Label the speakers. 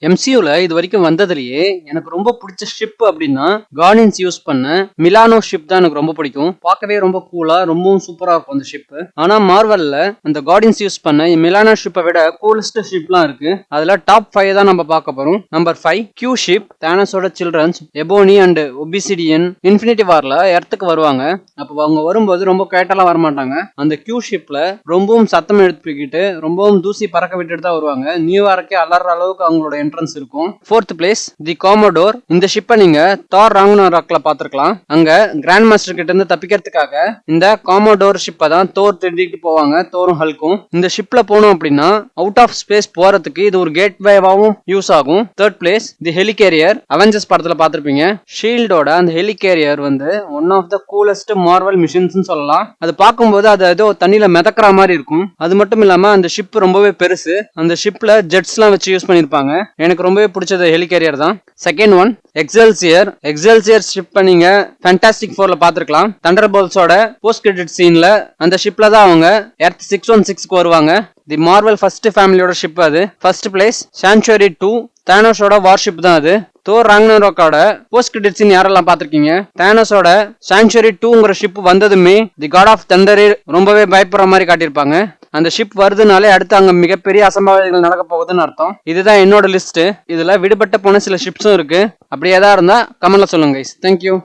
Speaker 1: MCUல இது வரைக்கும் வந்ததுலயே எனக்கு ரொம்ப பிடிச்ச ஷிப் அப்படின்னா கார்டியன்ஸ் யூஸ் பண்ண மிலானோ ஷிப் தான் எனக்கு ரொம்ப பிடிக்கும். பார்க்கவே ரொம்ப கூலா ரொம்பவும் சூப்பரா இருக்கும் அந்த ஷிப். ஆனா மார்வல்ல அந்த கார்டியன்ஸ் யூஸ் பண்ண மிலானோ ஷிப்பை விட கூலஸ்ட் ஷிப்லாம் இருக்கு. அதுல டாப் 5 தான் நம்ம பார்க்க போறோம். Number 5 Q ship. தானோஸோட childrens Ebony and Obsidian Infinity வார்ல எர்த்துக்கு வருவாங்க. அப்ப அவங்க வரும்போது ரொம்ப கேட்டெல்லாம் வரமாட்டாங்க. அந்த கியூ ஷிப்ல ரொம்பவும் சத்தம் எழுப்பிக்கிட்டு ரொம்பவும் தூசி பறக்க விட்டுட்டு தான் வருவாங்க. நியூயார்க்கே அலற அளவுக்கு அவங்களோட என்ட்ரன்ஸ் இருக்கும். 4th பிளேஸ் தி காமோடோர். இந்த ஷிப்பை நீங்க தார் ராக்னராக்ல பாத்துருக்கலாம். அங்க கிராண்ட் மாஸ்டர் கிட்ட இருந்து தப்பிக்கிறதுக்காக இந்த காமோடோர் ஷிப்பை தான் தோர் திருடிட்டு போவாங்க, தோரும் ஹல்க்கும். இந்த ஷிப்ல போனோம் அப்படின்னா அவுட் ஆஃப் ஸ்பேஸ் போறதுக்கு இது ஒரு கேட்வேவாவும் யூஸ் ஆகும். 3rd பிளேஸ் தி ஹெலிகேரியர். அவெஞ்சர்ஸ் படத்துல பாத்திருப்பீங்க. ஷீல்டோட அந்த ஹெலிகேரியர் வந்து one of the coolest Marvel machines சொல்லலாம். அது பார்க்கும்போது அது ஏதோ தண்ணியில மிதக்கிற மாதிரி இருக்கும். அது மட்டும் இல்லாம அந்த ஷிப் ரொம்பவே பெருசு. அந்த ஷிப்ல ஜெட்ஸ் எல்லாம் வச்சு யூஸ் பண்ணிருப்பாங்க. எனக்கு ரொம்பவே பிடிச்சது ஹெலிகேரியர் தான். Second one Excelsior. Excelsior ship நீங்க ஃபேண்டாஸ்டிக் 4ல பாத்துருக்கலாம். தண்டர்போல்ட்ஸோட போஸ்ட் கிரெடிட் சீன்ல அந்த ஷிப்ல தான் அவங்க எர்த் 616க்கு வருவாங்க. தி மார்வல் ஃபர்ஸ்ட் ஃபேமிலியோட ஷிப் அது. First place Sanctuary 2. தானோஸோட வார்ஷிப் தான் அது. தோர் ராக்னரோக்கோட போஸ்ட் கிரெடிட் சீன் யாரெல்லாம் பாத்திருக்கீங்க? தானோஸோட சான்ச்சுவரி 2ங்கிற ஷிப் வந்ததுமே தி காட் ஆஃப் தண்டரே ரொம்பவே பயப்படுற மாதிரி காட்டியிருப்பாங்க. அந்த ஷிப் வருதுனாலே அடுத்து அங்க மிகப்பெரிய அசம்பாவிதங்கள் நடக்க போகுதுன்னு அர்த்தம். இதுதான் என்னோட லிஸ்ட். இதுல விடுபட்ட போன சில ஷிப்ஸும் இருக்கு. அப்படி ஏதா இருந்தா கமெண்ட்ல சொல்லுங்க கைஸ். தேங்க்யூ.